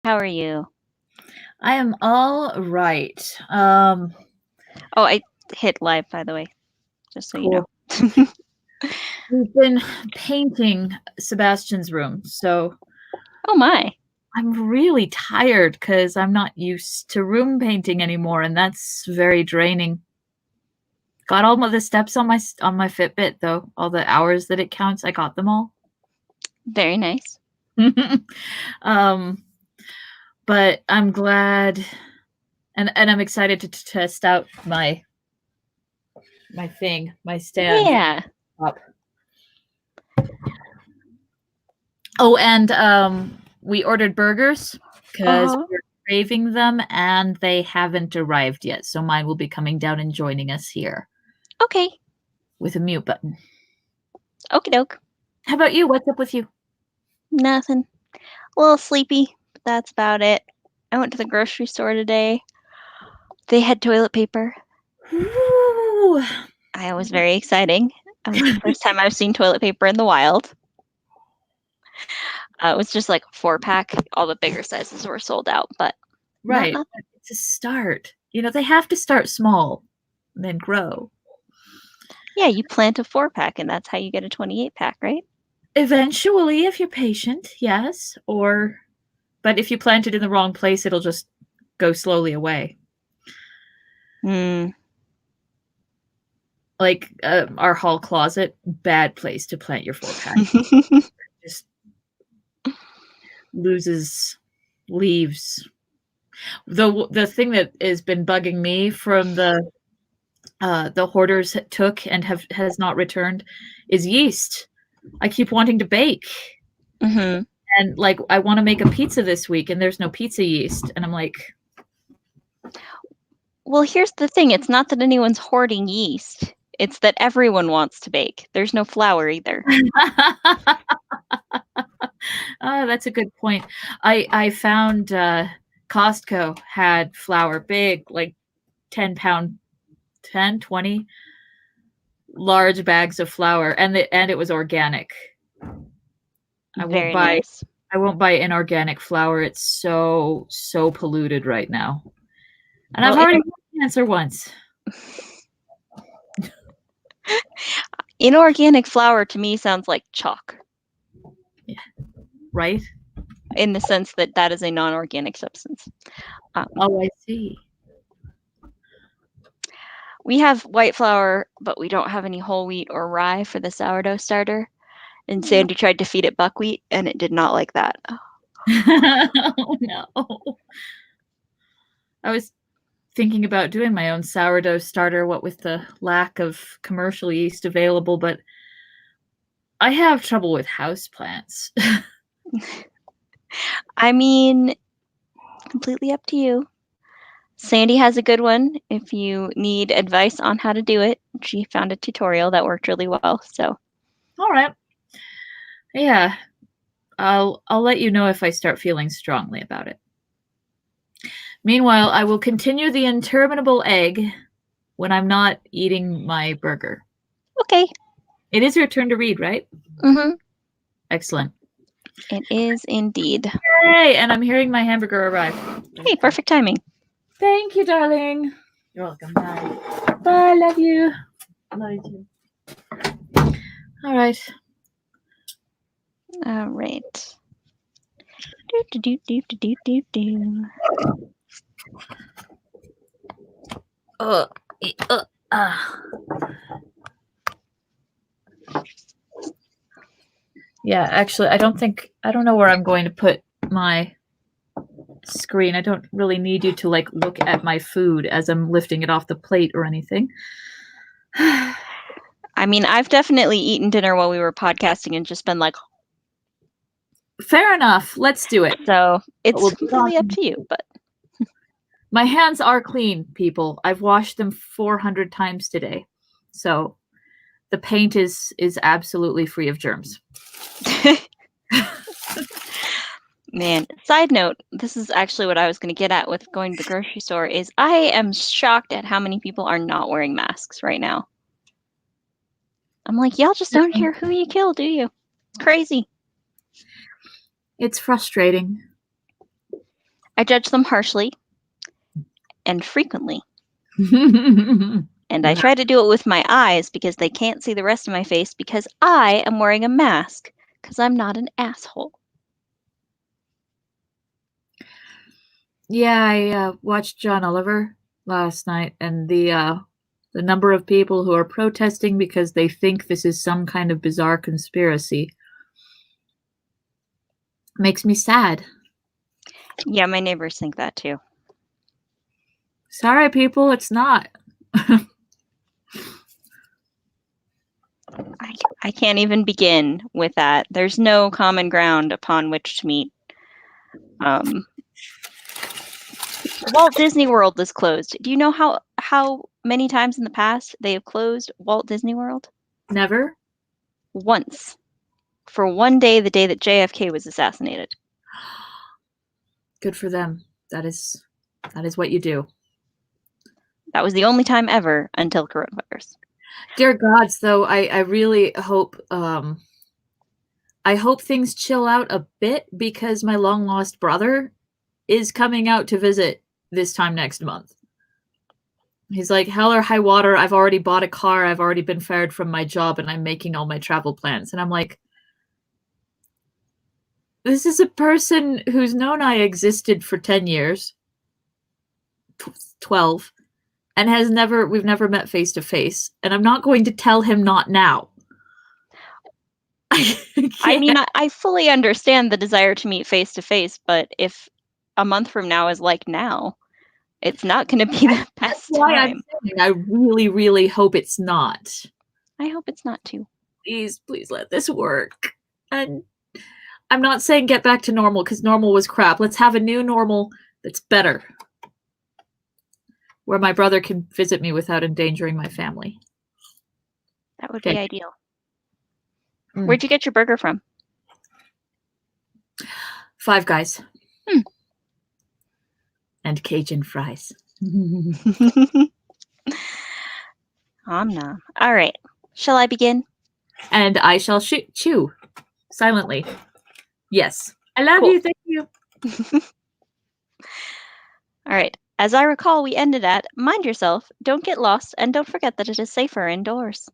How are you? I am all right. Oh, I hit live, by the way, just so you know. Cool. We've been painting Sebastian's room, so Oh my. I'm really tired because I'm not used to room painting anymore, and that's very draining. Got all of the steps on my Fitbit though, all the hours that it counts. I got them all. Very nice. um, but I'm glad, and I'm excited to test out my stand. Yeah. Up. Oh, and we ordered burgers because Uh-huh. we're craving them, and they haven't arrived yet. So mine will be coming down and joining us here Okay. with a mute button. Okie doke. How about you? What's up with you? Nothing. A little sleepy, but that's about it. I went to the grocery store today. They had toilet paper. Ooh. It was very exciting. It was the first time I've seen toilet paper in the wild. It was just like a 4-pack. All the bigger sizes were sold out, but Right. not It's a start. You know, they have to start small and then grow. Yeah, you plant a 4-pack, and that's how you get a 28-pack, right? Eventually, if you're patient, yes. But if you plant it in the wrong place, it'll just go slowly away. Like our hall closet, bad place to plant your 4-pack. Just loses leaves. The thing that has been bugging me from the hoarders took and has not returned is yeast. I keep wanting to bake. Mm-hmm. And like I want to make a pizza this week and there's no pizza yeast. And I'm like, well, here's the thing. It's not that anyone's hoarding yeast. It's that everyone wants to bake. There's no flour either. Oh, that's a good point. I found Costco had flour, big, like 10-pound, 10, 20 large bags of flour, and it was organic. Very nice. I won't buy inorganic flour. It's so polluted right now. And I've already had cancer once. Inorganic flour to me sounds like chalk. Yeah. Right? In the sense that that is a non-organic substance. Oh, I see. We have white flour, but we don't have any whole wheat or rye for the sourdough starter. And Sandy tried to feed it buckwheat, and it did not like that. Oh, no. I was thinking about doing my own sourdough starter, what with the lack of commercial yeast available, but I have trouble with houseplants. I mean, completely up to you. Sandy has a good one. If you need advice on how to do it, she found a tutorial that worked really well. So, all right. Yeah. I'll let you know if I start feeling strongly about it. Meanwhile, I will continue the interminable egg when I'm not eating my burger. Okay. It is your turn to read, right? Mm-hmm. Excellent. It is indeed. Yay! And I'm hearing my hamburger arrive. Hey, perfect timing. Thank you, darling. You're welcome. Bye. Bye. Love you. Love you too. All right. All right. Do. Yeah, actually, I don't know where I'm going to put my screen. I don't really need you to like look at my food as I'm lifting it off the plate or anything. I mean, I've definitely eaten dinner while we were podcasting and just been like, fair enough. Let's do it. So it's completely up to you, but my hands are clean, people. I've washed them 400 times today. So the paint is absolutely free of germs. Man, side note, this is actually what I was going to get at with going to the grocery store is I am shocked at how many people are not wearing masks right now. I'm like, y'all just don't care who you kill, do you? It's crazy. It's frustrating. I judge them harshly and frequently. And I try to do it with my eyes because they can't see the rest of my face because I am wearing a mask because I'm not an asshole. Yeah, I watched John Oliver last night, and the number of people who are protesting because they think this is some kind of bizarre conspiracy makes me sad. Yeah, my neighbors think that too. Sorry, people, it's not. I can't even begin with that. There's no common ground upon which to meet. Walt Disney World is closed. Do you know how many times in the past they have closed Walt Disney World? Never? Once. For one day, the day that JFK was assassinated. Good for them. That is what you do. That was the only time ever until coronavirus. Dear gods, though, I really hope I hope things chill out a bit because my long lost brother is coming out to visit this time next month. He's like, hell or high water, I've already bought a car, I've already been fired from my job, and I'm making all my travel plans. And I'm like, this is a person who's known I existed for 10 years, 12, and we've never met face to face. And I'm not going to tell him not now. I mean, I fully understand the desire to meet face to face, but if a month from now is like now, it's not going to be the best time. I really, really hope it's not. I hope it's not too. Please let this work. And I'm not saying get back to normal because normal was crap. Let's have a new normal that's better, where my brother can visit me without endangering my family. That would be ideal. Where'd you get your burger from? Five Guys. And Cajun fries. Omna. All right. Shall I begin? And I shall chew silently. Yes. I love you. Thank you. All right. As I recall, we ended at mind yourself, don't get lost, and don't forget that it is safer indoors.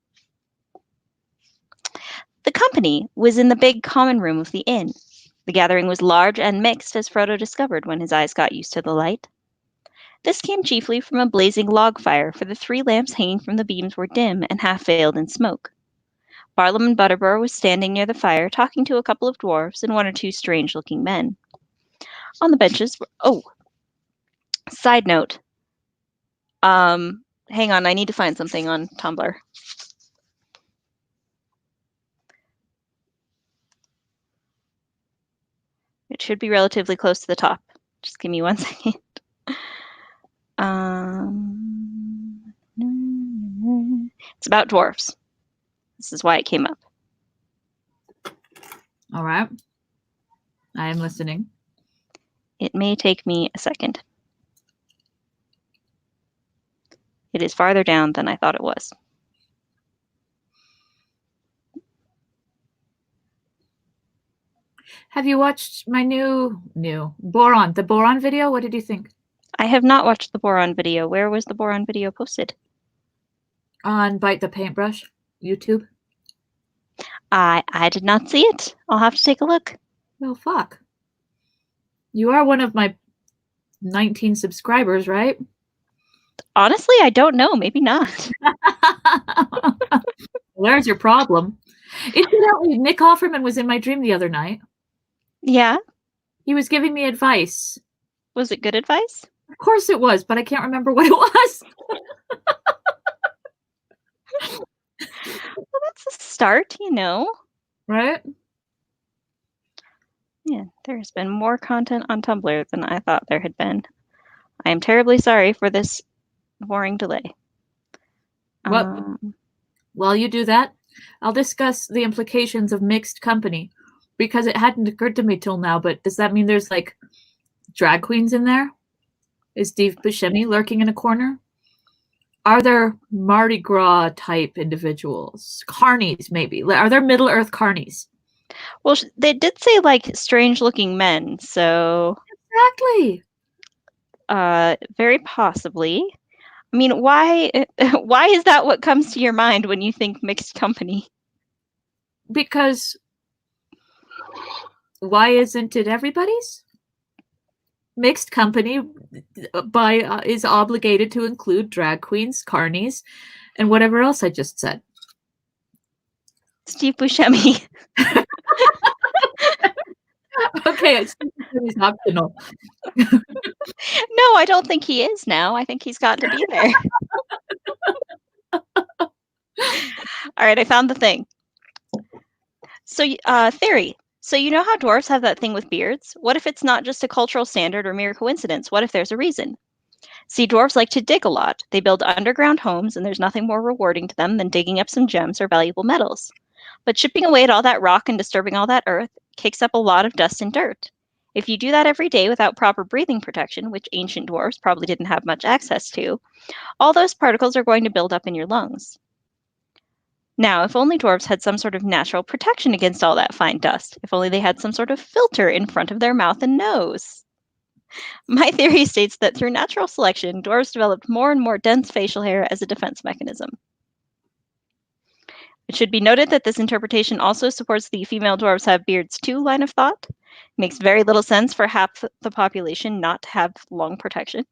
The company was in the big common room of the inn. The gathering was large and mixed, as Frodo discovered when his eyes got used to the light. This came chiefly from a blazing log fire, for the 3 lamps hanging from the beams were dim and half veiled in smoke. Barlam Butterbur was standing near the fire, talking to a couple of dwarves and 1 or 2 strange-looking men. On the benches were... Oh! Side note. Hang on, I need to find something on Tumblr. It should be relatively close to the top. Just give me 1 second. It's about dwarves. This is why it came up. All right. I am listening. It may take me a second. It is farther down than I thought it was. Have you watched my new Boron, the Boron video? What did you think? I have not watched the Boron video. Where was the Boron video posted? On Bite the Paintbrush, YouTube. I did not see it. I'll have to take a look. Well, fuck. You are one of my 19 subscribers, right? Honestly, I don't know. Maybe not. There's your problem. Incidentally, Nick Offerman was in my dream the other night. Yeah? He was giving me advice. Was it good advice? Of course it was, but I can't remember what it was. Well, that's a start, you know. Right? Yeah, there's been more content on Tumblr than I thought there had been. I am terribly sorry for this boring delay. While you do that, I'll discuss the implications of mixed company, because it hadn't occurred to me till now, but does that mean there's, like, drag queens in there? Is Steve Buscemi lurking in a corner? Are there Mardi Gras type individuals? Carnies, maybe. Are there Middle-earth carnies? Well, they did say, like, strange-looking men, so... Exactly. Very possibly. I mean, why why is that what comes to your mind when you think mixed company? Because why isn't it everybody's? Mixed company is obligated to include drag queens, carnies, and whatever else I just said. Steve Buscemi. Okay, it's optional. No, I don't think he is now. I think he's got to be there. All right, I found the thing. So, theory. So you know how dwarves have that thing with beards? What if it's not just a cultural standard or mere coincidence? What if there's a reason? See, dwarves like to dig a lot. They build underground homes, and there's nothing more rewarding to them than digging up some gems or valuable metals. But chipping away at all that rock and disturbing all that earth kicks up a lot of dust and dirt. If you do that every day without proper breathing protection, which ancient dwarves probably didn't have much access to, all those particles are going to build up in your lungs. Now, if only dwarves had some sort of natural protection against all that fine dust, if only they had some sort of filter in front of their mouth and nose. My theory states that through natural selection, dwarves developed more and more dense facial hair as a defense mechanism. It should be noted that this interpretation also supports the female dwarves have beards too line of thought. It makes very little sense for half the population not to have long protection.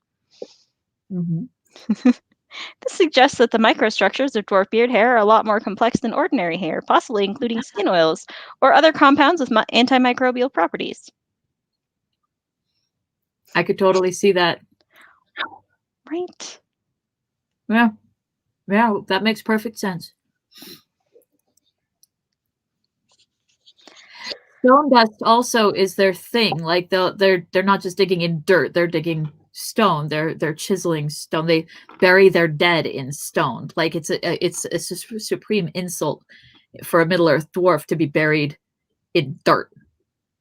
Mm-hmm. This suggests that the microstructures of dwarf beard hair are a lot more complex than ordinary hair, possibly including skin oils or other compounds with antimicrobial properties. I could totally see that. Right. Yeah. Yeah, that makes perfect sense. Stone dust also is their thing. Like they're not just digging in dirt; they're digging stone. They're chiseling stone. They bury their dead in stone. Like it's a supreme insult for a Middle Earth dwarf to be buried in dirt.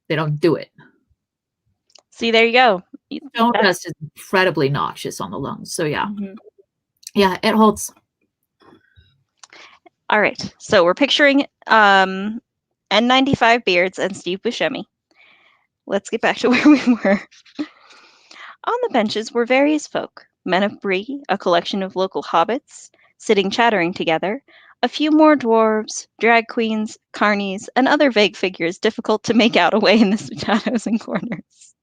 They don't do it. See, there you go. Stone dust is incredibly noxious on the lungs. So yeah, Mm-hmm. yeah, it holds. All right, so we're picturing N95 beards and Steve Buscemi. Let's get back to where we were. On the benches were various folk, men of Bree, a collection of local hobbits, sitting chattering together, a few more dwarves, drag queens, carnies, and other vague figures difficult to make out away in the shadows and corners.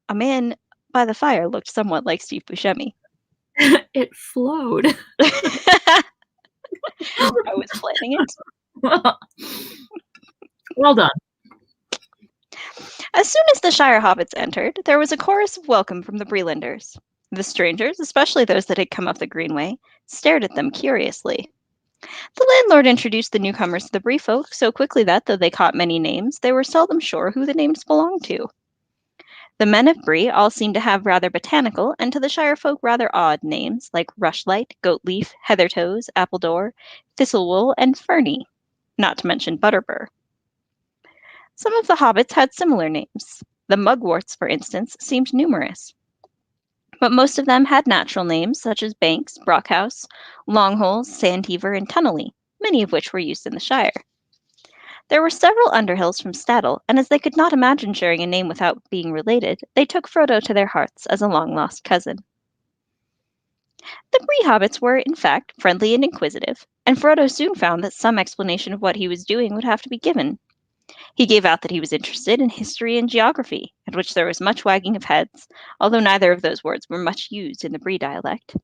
A man by the fire looked somewhat like Steve Buscemi. It flowed. I was planning it. Well done. As soon as the Shire hobbits entered, there was a chorus of welcome from the Breelanders. The strangers, especially those that had come up the Greenway, stared at them curiously. The landlord introduced the newcomers to the Bree folk so quickly that, though they caught many names, they were seldom sure who the names belonged to. The men of Bree all seemed to have rather botanical, and to the Shire folk rather odd names, like Rushlight, Goatleaf, Heathertoes, Appledore, Thistlewool, and Ferny, not to mention Butterbur. Some of the hobbits had similar names. The mugworts, for instance, seemed numerous. But most of them had natural names such as Banks, Brockhouse, Longholes, Sandheaver, and Tunnelly, many of which were used in the Shire. There were several Underhills from Staddle, and as they could not imagine sharing a name without being related, they took Frodo to their hearts as a long-lost cousin. The Bree hobbits were, in fact, friendly and inquisitive, and Frodo soon found that some explanation of what he was doing would have to be given. He gave out that he was interested in history and geography, at which there was much wagging of heads, although neither of those words were much used in the Bree dialect.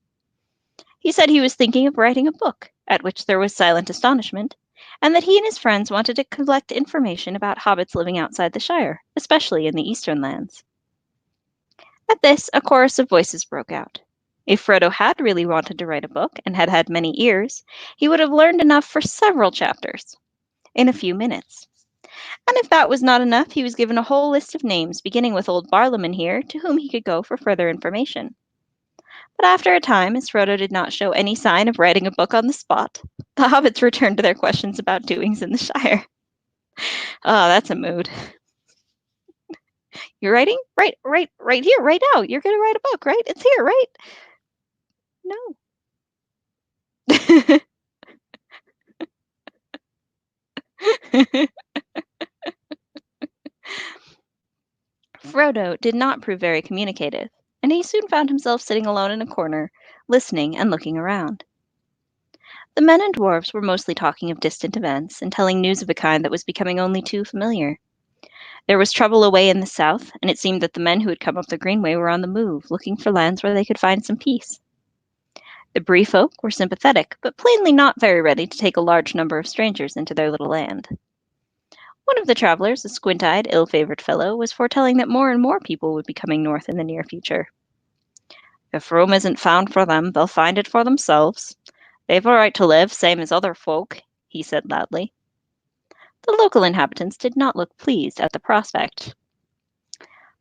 He said he was thinking of writing a book, at which there was silent astonishment, and that he and his friends wanted to collect information about hobbits living outside the Shire, especially in the eastern lands. At this, a chorus of voices broke out. If Frodo had really wanted to write a book and had had many ears, he would have learned enough for several chapters in a few minutes. And if that was not enough, he was given a whole list of names, beginning with old Barlaman here, to whom he could go for further information. But after a time, as Frodo did not show any sign of writing a book on the spot, the hobbits returned to their questions about doings in the Shire. Oh, that's a mood. You're writing? Right here, right now. You're going to write a book, right? It's here, right? No. Frodo did not prove very communicative, and he soon found himself sitting alone in a corner, listening and looking around. The men and dwarfs were mostly talking of distant events and telling news of a kind that was becoming only too familiar. There was trouble away in the south, and it seemed that the men who had come up the Greenway were on the move, looking for lands where they could find some peace. The Bree folk were sympathetic, but plainly not very ready to take a large number of strangers into their little land. One of the travelers, a squint-eyed, ill-favored fellow, was foretelling that more and more people would be coming north in the near future. If room isn't found for them, they'll find it for themselves. They've a right to live, same as other folk, he said loudly. The local inhabitants did not look pleased at the prospect.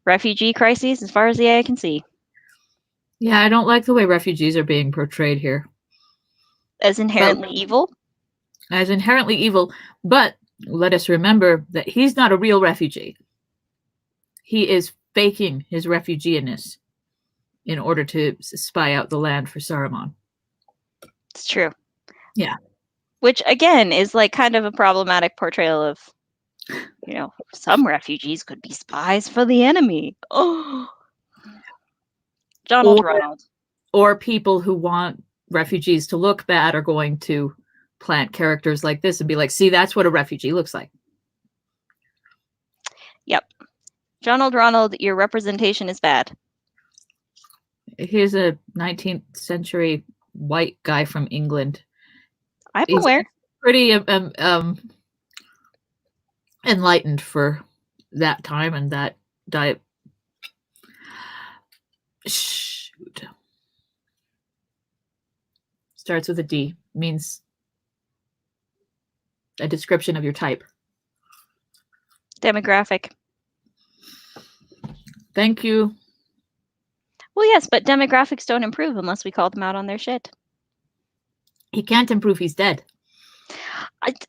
Refugee crises as far as the eye can see. Yeah, I don't like the way refugees are being portrayed here. As inherently evil? As inherently evil, but let us remember that he's not a real refugee. He is faking his refugieness in order to spy out the land for Saruman. It's true. Yeah. Which, again, is like kind of a problematic portrayal of, some refugees could be spies for the enemy. Oh, Donald Ronald. Or people who want refugees to look bad are going to plant characters like this and be like, see, that's what a refugee looks like. Yep. Donald Ronald, your representation is bad. He's a 19th century white guy from England. I'm aware. Pretty enlightened for that time and that diet. Shoot. Starts with a D. Means a description of your type. Demographic. Thank you. Well, yes, but demographics don't improve unless we call them out on their shit. He can't improve. He's dead.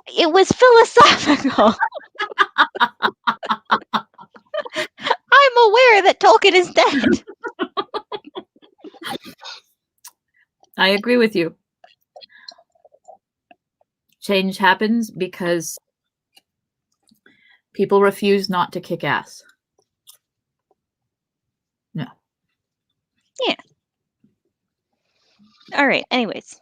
It was philosophical. I'm aware that Tolkien is dead. I agree with you. Change happens because people refuse not to kick ass. No. Yeah. All right, anyways.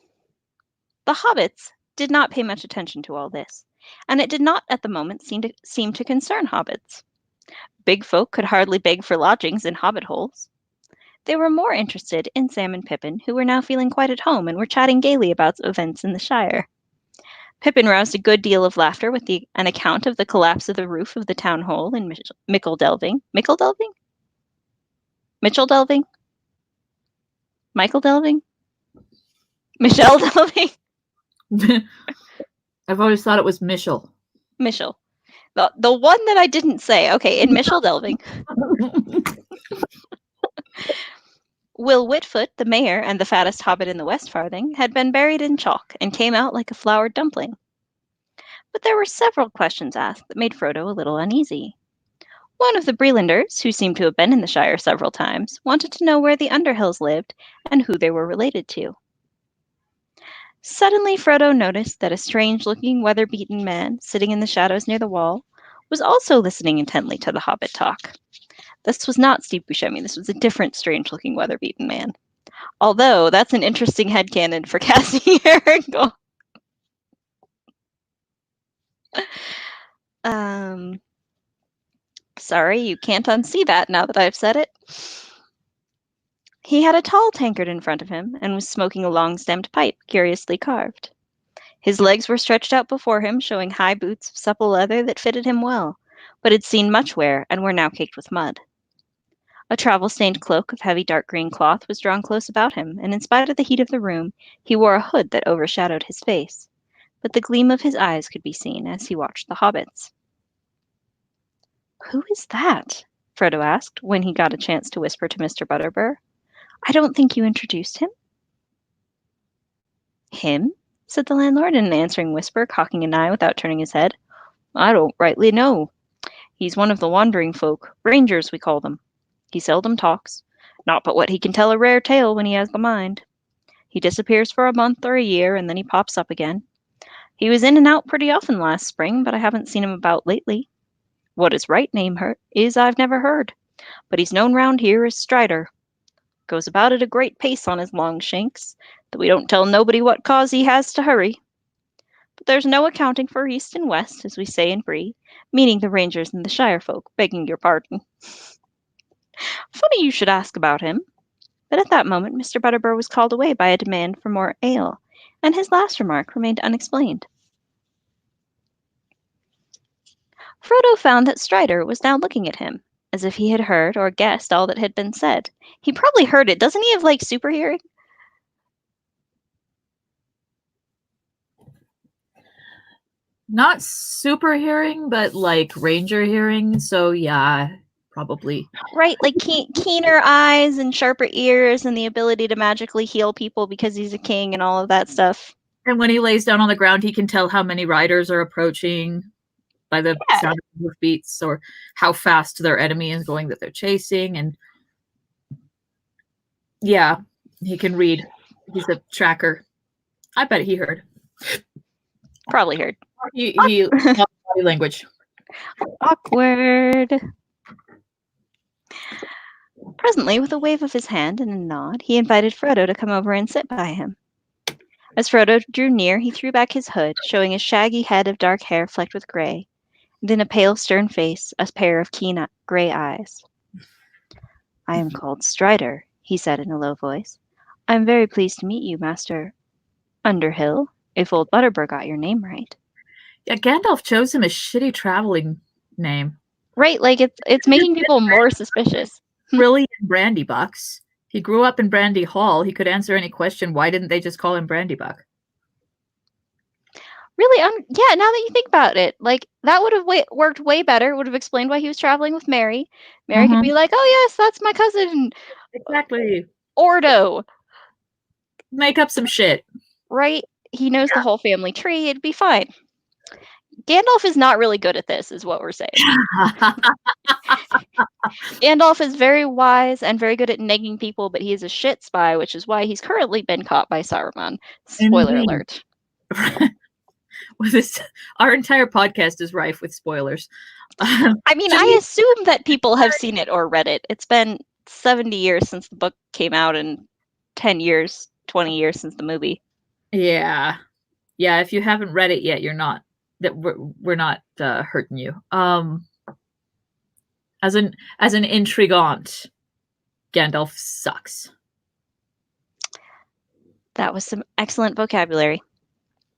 The hobbits did not pay much attention to all this, and it did not at the moment seem to concern hobbits. Big folk could hardly beg for lodgings in hobbit holes. They were more interested in Sam and Pippin, who were now feeling quite at home and were chatting gaily about events in the Shire. Pippin roused a good deal of laughter with an account of the collapse of the roof of the town hall in Micheldelving. Micheldelving? Micheldelving? Michael Delving? Michelle Delving? I've always thought it was Michel. Michel. The one that I didn't say. Okay, in Micheldelving. Will Whitfoot, the mayor and the fattest hobbit in the West Farthing, had been buried in chalk and came out like a floured dumpling. But there were several questions asked that made Frodo a little uneasy. One of the Brelanders, who seemed to have been in the Shire several times, wanted to know where the Underhills lived and who they were related to. Suddenly Frodo noticed that a strange-looking, weather-beaten man, sitting in the shadows near the wall, was also listening intently to the hobbit talk. This was not Steve Buscemi. This was a different strange-looking, weather-beaten man. Although, that's an interesting headcanon for casting Aragorn. Sorry, you can't unsee that now that I've said it. He had a tall tankard in front of him and was smoking a long-stemmed pipe, curiously carved. His legs were stretched out before him, showing high boots of supple leather that fitted him well, but had seen much wear and were now caked with mud. A travel-stained cloak of heavy dark green cloth was drawn close about him, and in spite of the heat of the room, he wore a hood that overshadowed his face, but the gleam of his eyes could be seen as he watched the hobbits. "Who is that?" Frodo asked, when he got a chance to whisper to Mr. Butterbur. "I don't think you introduced him." "Him?" said the landlord in an answering whisper, cocking an eye without turning his head. "I don't rightly know. He's one of the wandering folk, rangers we call them. He seldom talks, not but what he can tell a rare tale when he has the mind. He disappears for a month or a year, and then he pops up again. He was in and out pretty often last spring, but I haven't seen him about lately. What his right name is I've never heard. But he's known round here as Strider. Goes about at a great pace on his long shanks, though we don't tell nobody what cause he has to hurry. But there's no accounting for east and west, as we say in Bree, meaning the rangers and the shire folk, begging your pardon. Funny you should ask about him. But at that moment Mr. Butterbur was called away by a demand for more ale, and his last remark remained unexplained. Frodo found that Strider was now looking at him, as if he had heard or guessed all that had been said. He probably heard it. Doesn't he have, like, super hearing? Not super hearing, but like ranger hearing. So yeah, probably. Right, like keener eyes and sharper ears and the ability to magically heal people because he's a king and all of that stuff. And when he lays down on the ground, he can tell how many riders are approaching by the sound of hoof beats, or how fast their enemy is going that they're chasing. And yeah, he can read. He's a tracker. I bet he heard. Probably heard. He body language. Awkward. Presently, with a wave of his hand and a nod, he invited Frodo to come over and sit by him. As Frodo drew near, he threw back his hood, showing a shaggy head of dark hair flecked with gray, and in a pale, stern face, a pair of keen gray eyes. "I am called Strider," he said in a low voice. "I am very pleased to meet you, Master Underhill, if old Butterbur got your name right." Yeah, Gandalf chose him a shitty traveling name. Right, like it's making people more suspicious. Brilliant Brandybucks. He grew up in Brandy Hall. He could answer any question. Why didn't they just call him Brandybuck? Really, yeah, now that you think about it, like, that would have worked way better. It would have explained why he was traveling with Mary. Mary could be like, "Oh, yes, that's my cousin. Exactly. Ordo." Make up some shit. Right? He knows the whole family tree. It'd be fine. Gandalf is not really good at this, is what we're saying. Gandalf is very wise and very good at negging people, but he is a shit spy, which is why he's currently been caught by Saruman. Spoiler alert. Our entire podcast is rife with spoilers. I mean, I assume that people have seen it or read it. It's been 70 years since the book came out and 10 years, 20 years since the movie. Yeah. Yeah, if you haven't read it yet, you're not, that we're not hurting you. As an intrigant, Gandalf sucks. That was some excellent vocabulary.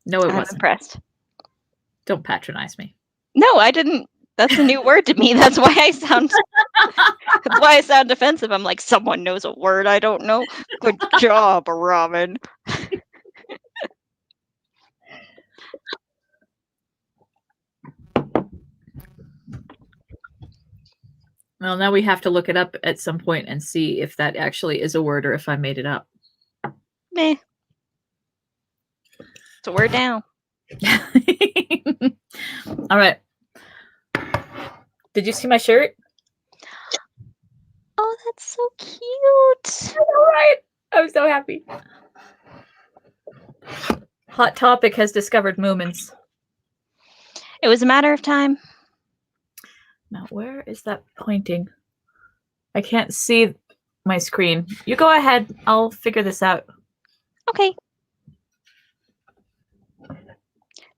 No, it wasn't. I'm impressed. Don't patronize me. No, I didn't. That's a new word to me. That's why I sound. That's why I sound defensive. I'm like, someone knows a word I don't know. Good job, Robin. Well, now we have to look it up at some point and see if that actually is a word or if I made it up. Meh. It's a word now. All right. Did you see my shirt? Oh, that's so cute. All right. I'm so happy. Hot Topic has discovered Moomins. It was a matter of time. Now, where is that pointing? I can't see my screen. You go ahead. I'll figure this out. Okay.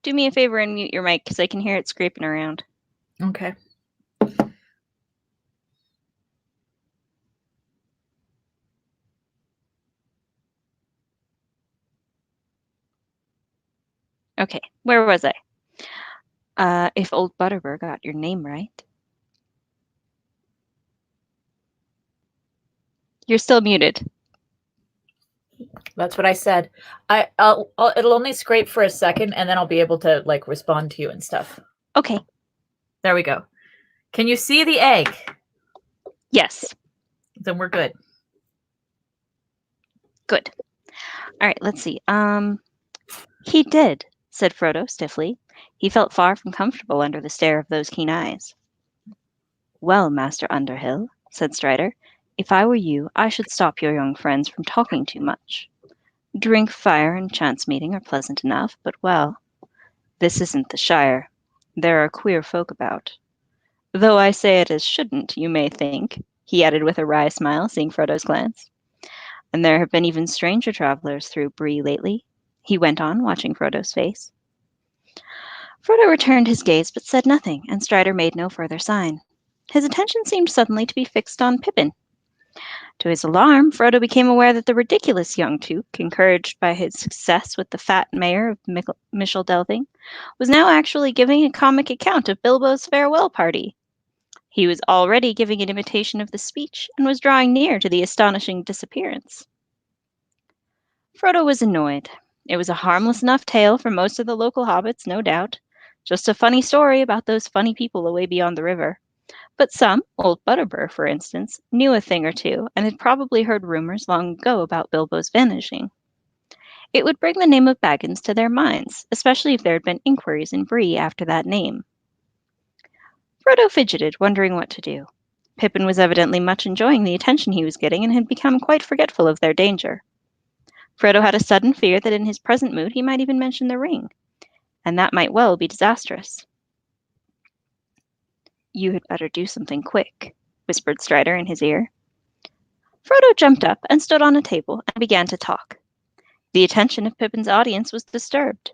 Do me a favor and mute your mic because I can hear it scraping around. Okay. Okay, where was I? If old Butterbur got your name right. You're still muted. That's what I said. It'll only scrape for a second, and then I'll be able to like respond to you and stuff. Okay. There we go. Can you see the egg? Yes. Then we're good. Good. All right, let's see. He did, said Frodo stiffly. He felt far from comfortable under the stare of those keen eyes. Well, Master Underhill, said Strider, if I were you, I should stop your young friends from talking too much. Drink, fire, and chance meeting are pleasant enough, but well, this isn't the Shire. There are queer folk about. Though I say it as shouldn't, you may think, he added with a wry smile, seeing Frodo's glance. And there have been even stranger travelers through Bree lately, he went on, watching Frodo's face. Frodo returned his gaze but said nothing, and Strider made no further sign. His attention seemed suddenly to be fixed on Pippin. To his alarm, Frodo became aware that the ridiculous young Took, encouraged by his success with the fat mayor of Michel Delving, was now actually giving a comic account of Bilbo's farewell party. He was already giving an imitation of the speech, and was drawing near to the astonishing disappearance. Frodo was annoyed. It was a harmless enough tale for most of the local hobbits, no doubt. Just a funny story about those funny people away beyond the river. But some, old Butterbur, for instance, knew a thing or two, and had probably heard rumors long ago about Bilbo's vanishing. It would bring the name of Baggins to their minds, especially if there had been inquiries in Bree after that name. Frodo fidgeted, wondering what to do. Pippin was evidently much enjoying the attention he was getting, and had become quite forgetful of their danger. Frodo had a sudden fear that in his present mood he might even mention the ring, and that might well be disastrous. "You had better do something quick," whispered Strider in his ear. Frodo jumped up and stood on a table and began to talk. The attention of Pippin's audience was disturbed.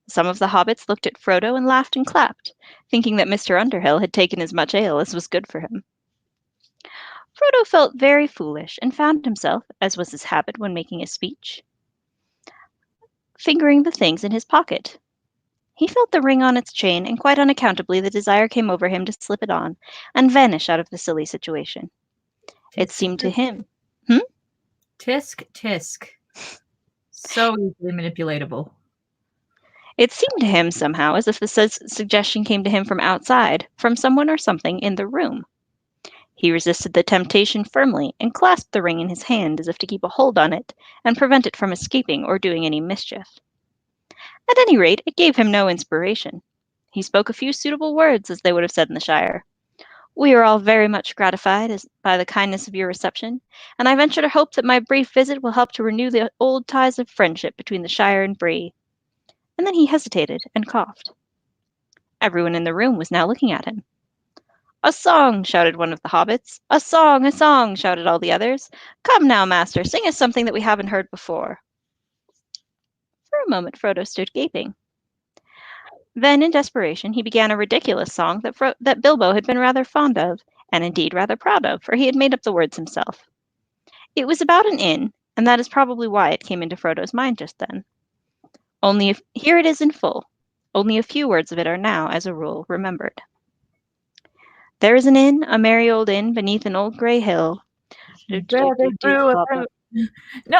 Some of the hobbits looked at Frodo and laughed and clapped, thinking that Mr. Underhill had taken as much ale as was good for him. Frodo felt very foolish, and found himself, as was his habit when making a speech, fingering the things in his pocket. He felt the ring on its chain, and quite unaccountably the desire came over him to slip it on, and vanish out of the silly situation. It seemed to him. Tisk, tisk. So easily manipulatable. It seemed to him somehow as if the suggestion came to him from outside, from someone or something in the room. He resisted the temptation firmly, and clasped the ring in his hand as if to keep a hold on it, and prevent it from escaping or doing any mischief. At any rate, it gave him no inspiration. He spoke a few suitable words, as they would have said in the Shire. "We are all very much gratified by the kindness of your reception, and I venture to hope that my brief visit will help to renew the old ties of friendship between the Shire and Bree." And then he hesitated and coughed. Everyone in the room was now looking at him. "A song!" shouted one of the hobbits. "A song! A song!" shouted all the others. "Come now, master, sing us something that we haven't heard before." For a moment Frodo stood gaping. Then, in desperation, he began a ridiculous song that Bilbo had been rather fond of, and indeed rather proud of, for he had made up the words himself. It was about an inn, and that is probably why it came into Frodo's mind just then. Here it is in full. Only a few words of it are now, as a rule, remembered. "There is an inn, a merry old inn, beneath an old grey hill." No,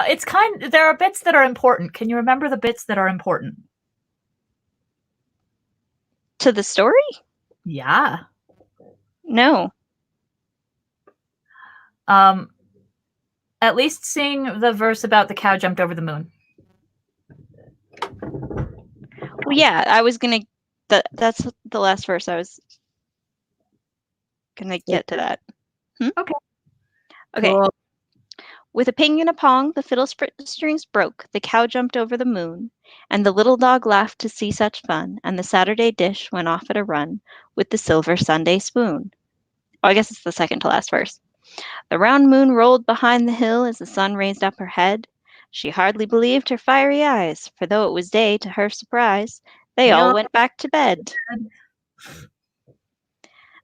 it's there are bits that are important. Can you remember the bits that are important? To the story? Yeah. No. At least sing the verse about the cow jumped over the moon. Well, yeah, I was gonna. That's the last verse. I was gonna get to that. Okay. Cool. "With a ping and a pong, the fiddle strings broke, the cow jumped over the moon, and the little dog laughed to see such fun, and the Saturday dish went off at a run with the silver Sunday spoon." Oh, I guess it's the second to last verse. "The round moon rolled behind the hill as the sun raised up her head. She hardly believed her fiery eyes, for though it was day, to her surprise, they all went back to bed."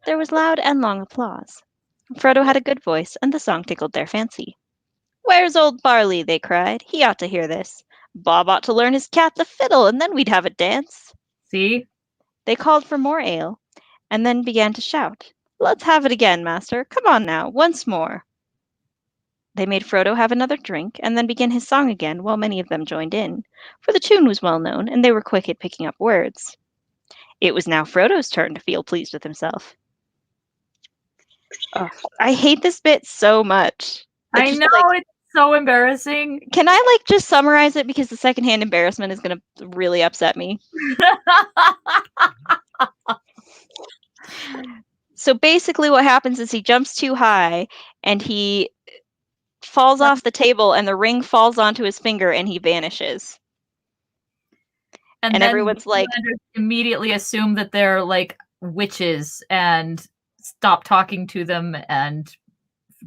There was loud and long applause. Frodo had a good voice, and the song tickled their fancy. "Where's old Barley?" they cried. "He ought to hear this. Bob ought to learn his cat the fiddle, and then we'd have a dance." See? They called for more ale, and then began to shout, "Let's have it again, master. Come on now, once more." They made Frodo have another drink, and then begin his song again, while many of them joined in, for the tune was well known, and they were quick at picking up words. It was now Frodo's turn to feel pleased with himself. Oh, I hate this bit so much. I know, it's so embarrassing. Can I just summarize it, because the secondhand embarrassment is going to really upset me? So basically what happens is he jumps too high and he falls off the table and the ring falls onto his finger and he vanishes. And everyone's like, immediately assume that they're like witches and stop talking to them and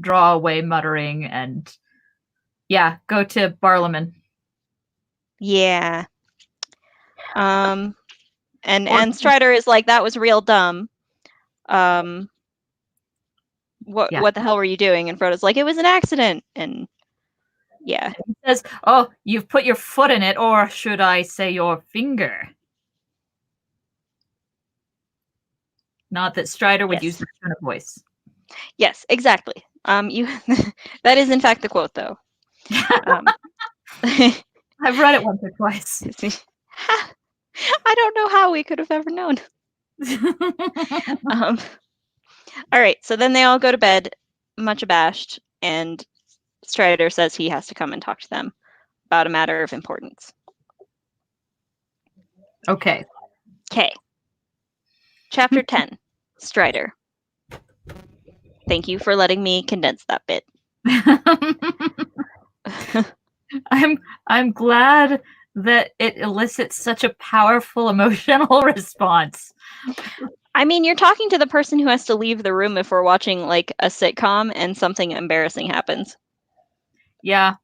draw away muttering and go to Barlaman. Yeah. And Or- Strider is like, that was real dumb. What the hell were you doing? And Frodo's like, it was an accident. And yeah. He says, oh, you've put your foot in it, or should I say your finger? Not that Strider would use that tone of voice. Yes, exactly. That is in fact the quote, though. I've read it once or twice. I don't know how we could have ever known. All right, so then they all go to bed, much abashed, and Strider says he has to come and talk to them about a matter of importance. Okay. Chapter 10, Strider. Thank you for letting me condense that bit. I'm glad that it elicits such a powerful emotional response. I mean, you're talking to the person who has to leave the room if we're watching like a sitcom and something embarrassing happens. Yeah,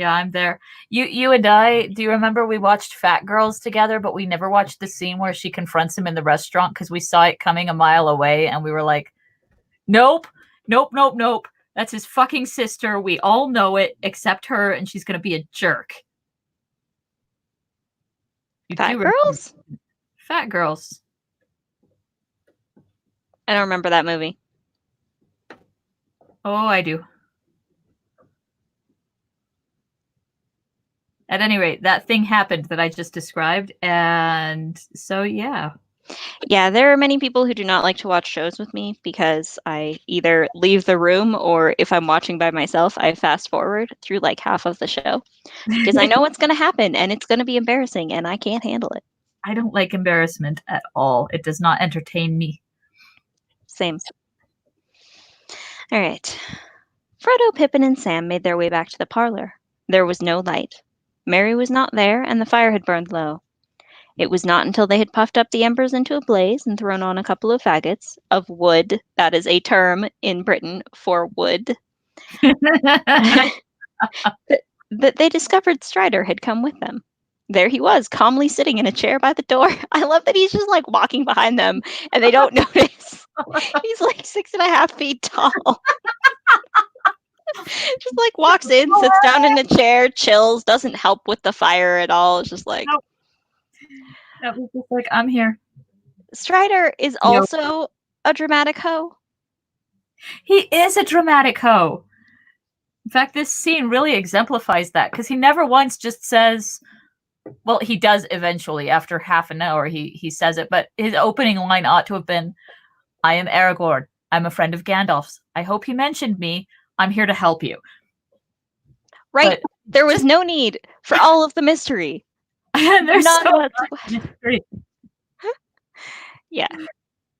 I'm there. You and I, do you remember we watched Fat Girls together, but we never watched the scene where she confronts him in the restaurant because we saw it coming a mile away and we were like, nope. That's his fucking sister. We all know it except her, and she's going to be a jerk. Fat Girls? Fat Girls. I don't remember that movie. Oh, I do. At any rate, that thing happened that I just described, and so yeah. Yeah, there are many people who do not like to watch shows with me because I either leave the room or if I'm watching by myself, I fast forward through like half of the show because I know what's going to happen and it's going to be embarrassing and I can't handle it. I don't like embarrassment at all. It does not entertain me. Same. All right. Frodo, Pippin, and Sam made their way back to the parlor. There was no light. Merry was not there, and the fire had burned low. It was not until they had puffed up the embers into a blaze and thrown on a couple of faggots of wood, that is a term in Britain for wood, that they discovered Strider had come with them. There he was, calmly sitting in a chair by the door. I love that he's just like walking behind them and they don't notice. He's like 6.5 feet tall. Just like walks in, sits down in a chair, chills, doesn't help with the fire at all. It's just like... That was just like, I'm here. Strider is also a dramatic hoe. He is a dramatic hoe. In fact, this scene really exemplifies that because he never once just says, well, he does eventually after half an hour, he says it, but his opening line ought to have been, I am Aragorn. I'm a friend of Gandalf's. I hope he mentioned me. I'm here to help you. Right. But there was no need for all of the mystery. There's none whatsoever. Yeah.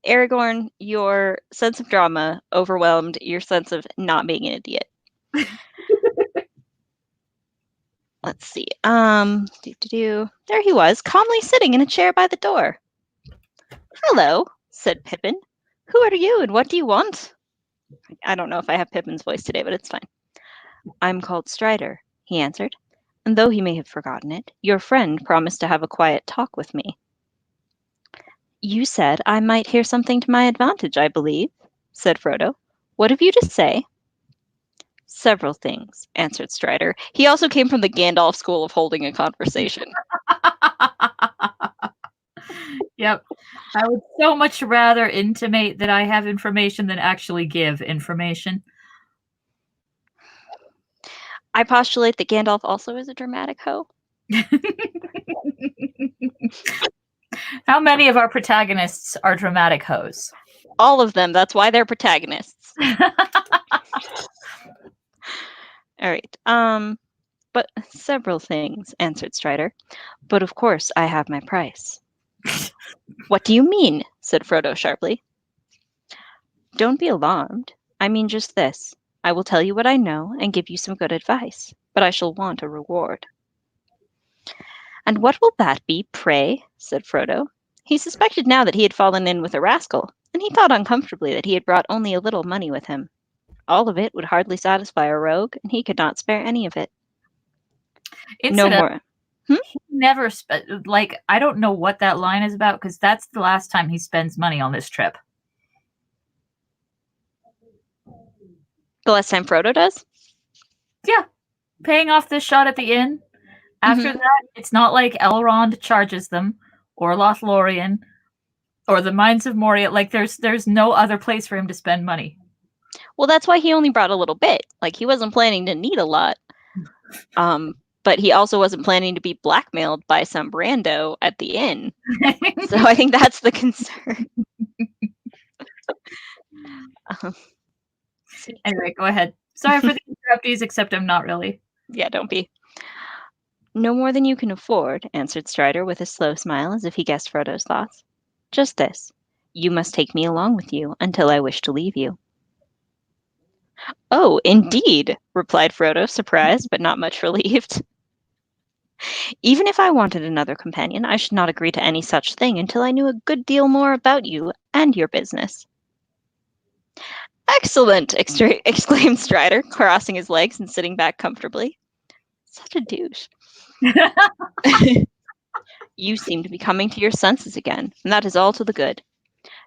Aragorn, your sense of drama overwhelmed your sense of not being an idiot. Let's see. There he was, calmly sitting in a chair by the door. Hello, said Pippin. Who are you and what do you want? I don't know if I have Pippin's voice today, but it's fine. I'm called Strider, he answered. And though he may have forgotten it, your friend promised to have a quiet talk with me. You said I might hear something to my advantage, I believe, said Frodo. What have you to say? Several things, answered Strider. He also came from the Gandalf school of holding a conversation. Yep. I would so much rather intimate that I have information than actually give information. I postulate that Gandalf also is a dramatic hoe. How many of our protagonists are dramatic hoes? All of them. That's why they're protagonists. All right. But several things, answered Strider. But of course I have my price. What do you mean? Said Frodo sharply. Don't be alarmed. I mean just this. I will tell you what I know and give you some good advice, but I shall want a reward. And what will that be, pray? Said Frodo. He suspected now that he had fallen in with a rascal, and he thought uncomfortably that he had brought only a little money with him. All of it would hardly satisfy a rogue, and he could not spare any of it. No Incident, more. Hmm? never like I don't know what that line is about because that's the last time he spends money on this trip. The last time Frodo does? Yeah, paying off this shot at the inn. After that, it's not like Elrond charges them, or Lothlorien, or the Mines of Moria. Like there's no other place for him to spend money. Well, that's why he only brought a little bit. Like, he wasn't planning to need a lot. But he also wasn't planning to be blackmailed by some rando at the inn. So I think that's the concern. Anyway, go ahead. Sorry for the interruptees, except I'm not really. Yeah, don't be. No more than you can afford, answered Strider with a slow smile as if he guessed Frodo's thoughts. Just this. You must take me along with you until I wish to leave you. Oh, indeed, replied Frodo, surprised but not much relieved. Even if I wanted another companion, I should not agree to any such thing until I knew a good deal more about you and your business. Excellent! Exclaimed Strider, crossing his legs and sitting back comfortably. Such a douche. You seem to be coming to your senses again, and that is all to the good.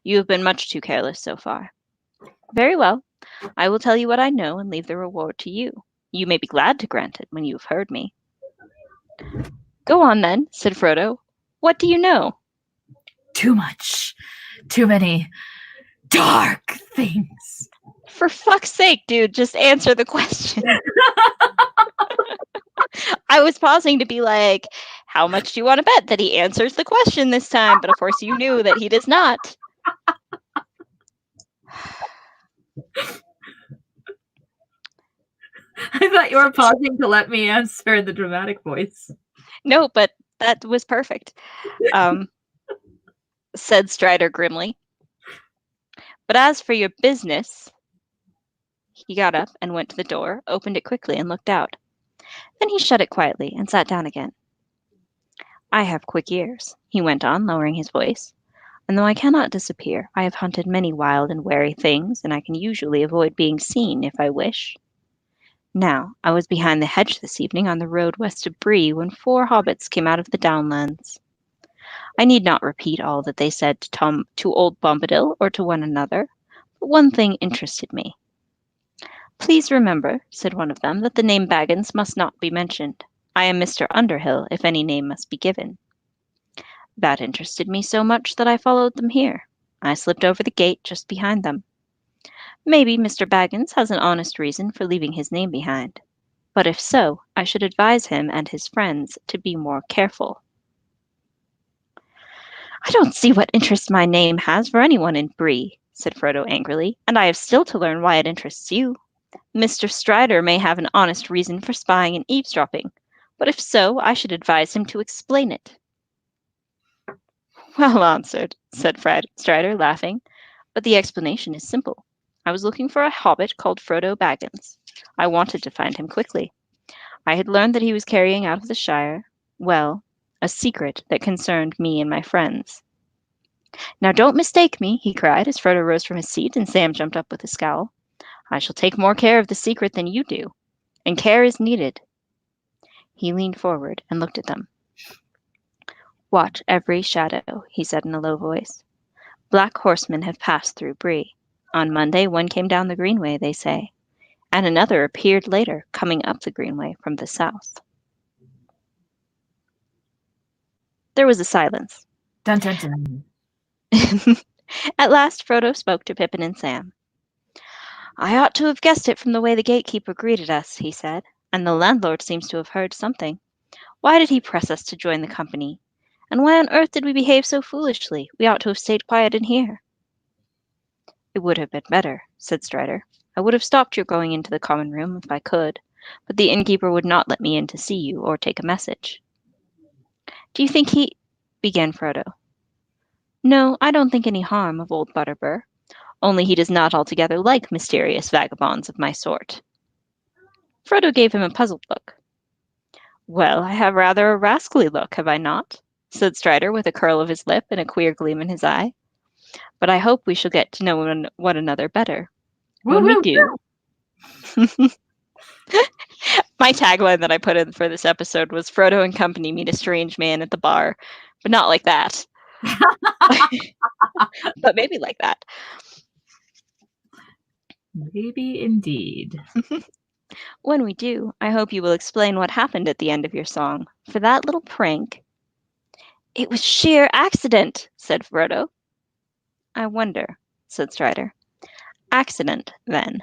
You have been much too careless so far. Very well. I will tell you what I know and leave the reward to you. You may be glad to grant it when you have heard me. Go on, then, said Frodo. What do you know? Too much. Too many dark things. For fuck's sake, dude, just answer the question. I was pausing to be like, how much do you want to bet that he answers the question this time? But of course you knew that he does not. I thought you were pausing to let me answer the dramatic voice. No, but that was perfect, said Strider grimly. But as for your business, he got up and went to the door, opened it quickly, and looked out. Then he shut it quietly and sat down again. I have quick ears, he went on, lowering his voice, and though I cannot disappear, I have hunted many wild and wary things, and I can usually avoid being seen if I wish. Now, I was behind the hedge this evening on the road west of Bree when 4 hobbits came out of the downlands. I need not repeat all that they said to old Bombadil or to one another, but one thing interested me. Please remember, said one of them, that the name Baggins must not be mentioned. I am Mr. Underhill, if any name must be given. That interested me so much that I followed them here. I slipped over the gate just behind them. Maybe Mr. Baggins has an honest reason for leaving his name behind, but if so, I should advise him and his friends to be more careful. I don't see what interest my name has for anyone in Bree, said Frodo angrily, and I have still to learn why it interests you. Mr. Strider may have an honest reason for spying and eavesdropping, but if so, I should advise him to explain it. Well answered, said Strider, laughing, but the explanation is simple. I was looking for a hobbit called Frodo Baggins. I wanted to find him quickly. I had learned that he was carrying out of the Shire, well, a secret that concerned me and my friends. Now don't mistake me, he cried as Frodo rose from his seat and Sam jumped up with a scowl. I shall take more care of the secret than you do, and care is needed. He leaned forward and looked at them. Watch every shadow, he said in a low voice. Black horsemen have passed through Bree. On Monday, one came down the greenway, they say, and another appeared later, coming up the greenway from the south. There was a silence. Dun, dun, dun. At last, Frodo spoke to Pippin and Sam. I ought to have guessed it from the way the gatekeeper greeted us, he said, and the landlord seems to have heard something. Why did he press us to join the company? And why on earth did we behave so foolishly? We ought to have stayed quiet in here. It would have been better, said Strider. I would have stopped your going into the common room if I could, but the innkeeper would not let me in to see you or take a message. Do you think he... began Frodo. No, I don't think any harm of old Butterbur, only he does not altogether like mysterious vagabonds of my sort. Frodo gave him a puzzled look. Well, I have rather a rascally look, have I not? Said Strider with a curl of his lip and a queer gleam in his eye. but I hope we shall get to know one another better. When we Woohoo! do, my tagline that I put in for this episode was Frodo and company meet a strange man at the bar, but not like that. But maybe like that. Maybe indeed. When we do, I hope you will explain what happened at the end of your song. For that little prank, it was sheer accident, said Frodo. I wonder, said Strider. Accident, then.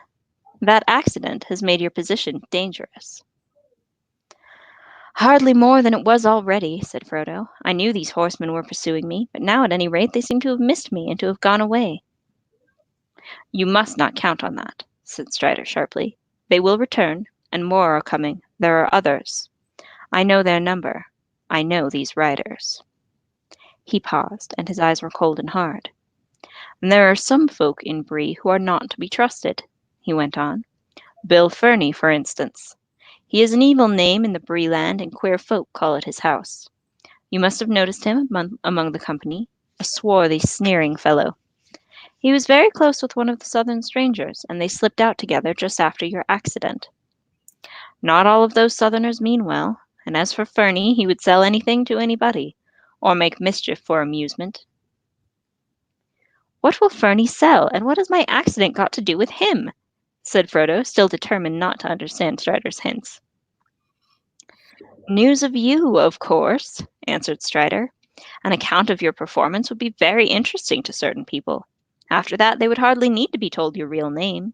That accident has made your position dangerous. Hardly more than it was already, said Frodo. I knew these horsemen were pursuing me, but now at any rate they seem to have missed me and to have gone away. You must not count on that, said Strider sharply. They will return, and more are coming. There are others. I know their number. I know these riders. He paused, and his eyes were cold and hard. And there are some folk in Bree who are not to be trusted, he went on. Bill Ferny, for instance. He is an evil name in the Bree land, and queer folk call it his house. You must have noticed him among the company, a swarthy, sneering fellow. He was very close with one of the southern strangers, and they slipped out together just after your accident. Not all of those southerners mean well, and as for Ferny, he would sell anything to anybody, or make mischief for amusement. What will Ferny sell, and what has my accident got to do with him? Said Frodo, still determined not to understand Strider's hints. News of you, of course, answered Strider. An account of your performance would be very interesting to certain people. After that, they would hardly need to be told your real name.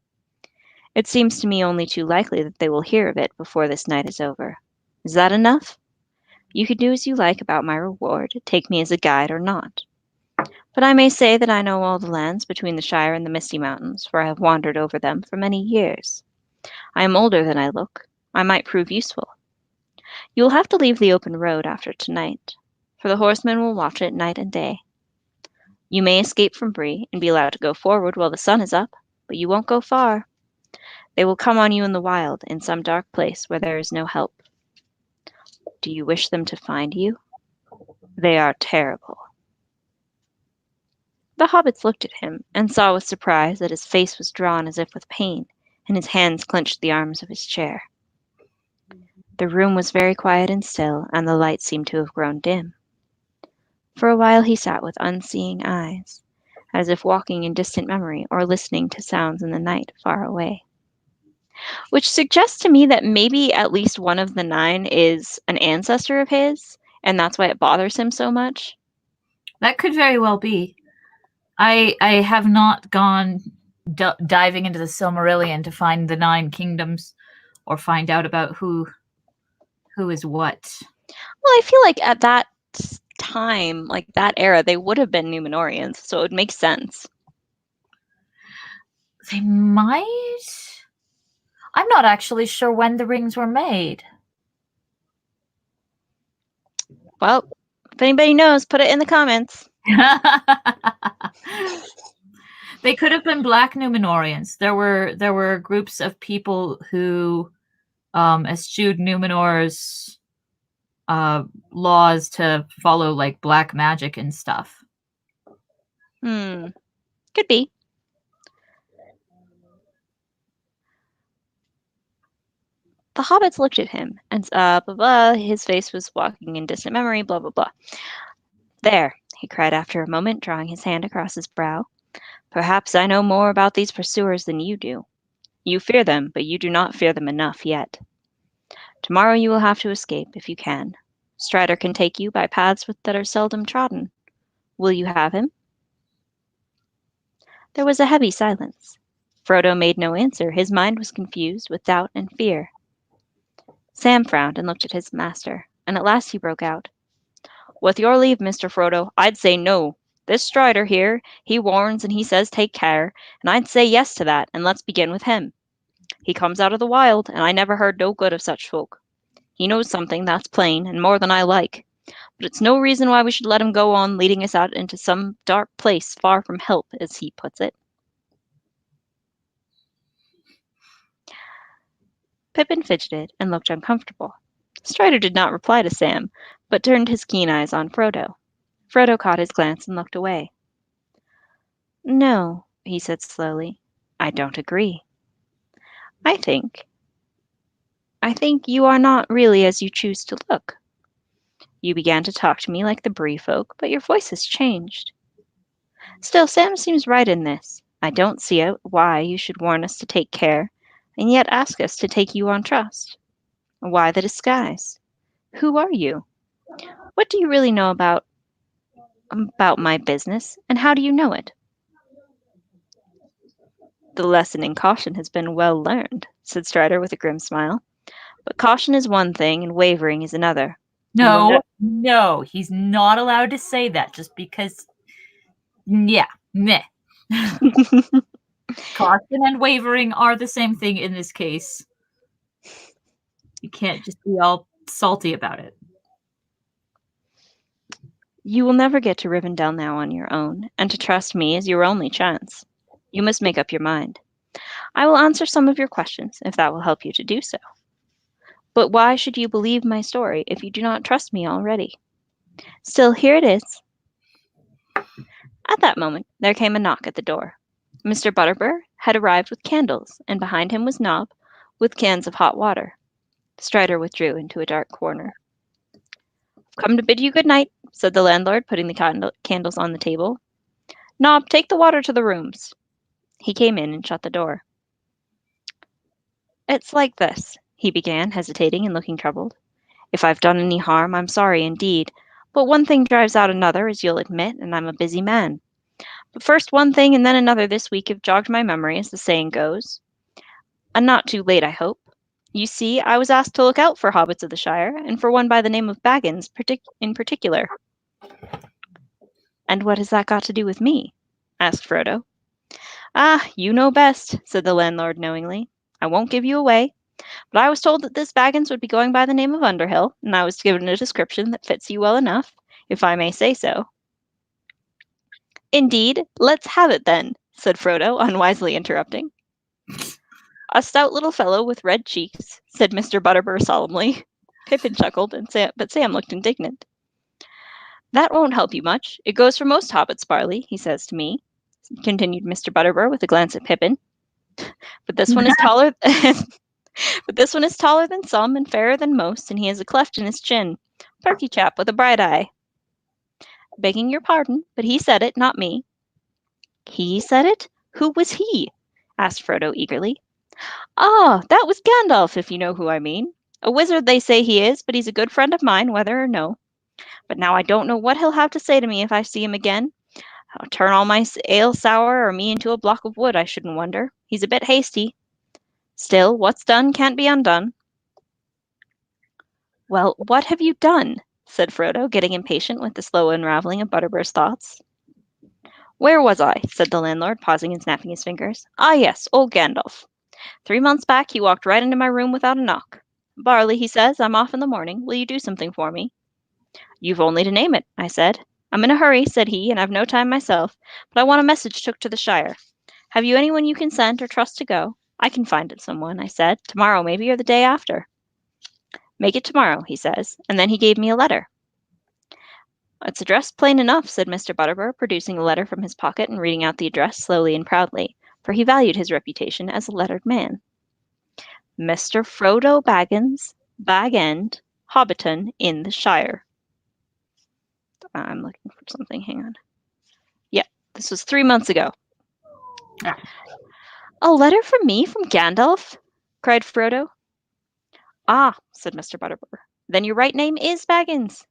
It seems to me only too likely that they will hear of it before this night is over. Is that enough? You can do as you like about my reward, take me as a guide or not. But I may say that I know all the lands between the Shire and the Misty Mountains, for I have wandered over them for many years. I am older than I look. I might prove useful. You will have to leave the open road after tonight, for the horsemen will watch it night and day. You may escape from Bree and be allowed to go forward while the sun is up, but you won't go far. They will come on you in the wild, in some dark place where there is no help. Do you wish them to find you? They are terrible. The hobbits looked at him, and saw with surprise that his face was drawn as if with pain, and his hands clenched the arms of his chair. The room was very quiet and still, and the light seemed to have grown dim. For a while he sat with unseeing eyes, as if walking in distant memory or listening to sounds in the night far away. Which suggests to me that maybe at least one of the 9 is an ancestor of his, and that's why it bothers him so much. That could very well be. I have not gone diving into the Silmarillion to find the 9 kingdoms or find out about who is what. Well, I feel like at that time, like that era, they would have been Numenorians, so it would make sense. They might. I'm not actually sure when the rings were made. Well, if anybody knows, put it in the comments. They could have been Black Numenorians. There were groups of people who eschewed Numenor's laws to follow like black magic and stuff. Could be. The hobbits looked at him, and blah, blah, his face was walking in distant memory, blah, blah, blah. There, he cried after a moment, drawing his hand across his brow. Perhaps I know more about these pursuers than you do. You fear them, but you do not fear them enough yet. Tomorrow you will have to escape, if you can. Strider can take you by paths that are seldom trodden. Will you have him? There was a heavy silence. Frodo made no answer. His mind was confused with doubt and fear. Sam frowned and looked at his master, and at last he broke out. With your leave, Mr. Frodo, I'd say no. This Strider here, he warns and he says take care, and I'd say yes to that, and let's begin with him. He comes out of the wild, and I never heard no good of such folk. He knows something, that's plain, and more than I like. But it's no reason why we should let him go on leading us out into some dark place far from help, as he puts it. Pippin fidgeted and looked uncomfortable. Strider did not reply to Sam, but turned his keen eyes on Frodo. Frodo caught his glance and looked away. No, he said slowly. I don't agree. I think I think you are not really as you choose to look. You began to talk to me like the Bree folk, but your voice has changed. Still, Sam seems right in this. I don't see why you should warn us to take care, and yet ask us to take you on trust. Why the disguise? Who are you? What do you really know about my business, and how do you know it? The lesson in caution has been well learned, said Strider with a grim smile. But caution is one thing, and wavering is another. You will No, no, he's not allowed to say that just because, yeah, meh. Caution and wavering are the same thing in this case. You can't just be all salty about it. You will never get to Rivendell now on your own, and to trust me is your only chance. You must make up your mind. I will answer some of your questions, if that will help you to do so. But why should you believe my story if you do not trust me already? Still, here it is. At that moment, there came a knock at the door. Mr. Butterbur had arrived with candles, and behind him was Nob, with cans of hot water. Strider withdrew into a dark corner. Come to bid you good night, said the landlord, putting the candles on the table. Nob, take the water to the rooms. He came in and shut the door. It's like this, he began, hesitating and looking troubled. If I've done any harm, I'm sorry indeed, but one thing drives out another, as you'll admit, and I'm a busy man. But first one thing and then another this week have jogged my memory, as the saying goes. And not too late, I hope. You see, I was asked to look out for hobbits of the Shire, and for one by the name of Baggins in particular. And what has that got to do with me? Asked Frodo. Ah, you know best, said the landlord knowingly. I won't give you away, but I was told that this Baggins would be going by the name of Underhill, and I was given a description that fits you well enough, if I may say so. Indeed, let's have it then, said Frodo, unwisely interrupting. A stout little fellow with red cheeks, said Mr. Butterbur solemnly. Pippin chuckled, but Sam looked indignant. That won't help you much. It goes for most hobbits, Barley, he says to me, continued Mr. Butterbur with a glance at Pippin. But this one is taller but this one is taller than some and fairer than most, and he has a cleft in his chin. Perky chap with a bright eye. Begging your pardon, but he said it, not me. He said it? Who was he? Asked Frodo eagerly. Ah, that was Gandalf, if you know who I mean. A wizard they say he is, but he's a good friend of mine, whether or no. But now I don't know what he'll have to say to me if I see him again. I'll turn all my ale sour or me into a block of wood, I shouldn't wonder. He's a bit hasty. Still, what's done can't be undone. Well, what have you done? Said Frodo, getting impatient with the slow unraveling of Butterbur's thoughts. Where was I? Said the landlord, pausing and snapping his fingers. Ah, yes, old Gandalf. 3 months back, he walked right into my room without a knock. Barley, he says, I'm off in the morning. Will you do something for me? You've only to name it, I said. I'm in a hurry, said he, and I've no time myself, but I want a message took to the Shire. Have you anyone you can send or trust to go? I can find it someone, I said. Tomorrow, maybe, or the day after. Make it tomorrow, he says, and then he gave me a letter. It's addressed plain enough, said Mr. Butterbur, producing a letter from his pocket and reading out the address slowly and proudly, for he valued his reputation as a lettered man. Mr. Frodo Baggins, Bag End, Hobbiton, in the Shire. I'm looking for something. Hang on. Yeah, this was 3 months ago. Ah. A letter from me from Gandalf? Cried Frodo. Ah, said Mr. Butterbur. Then your right name is Baggins.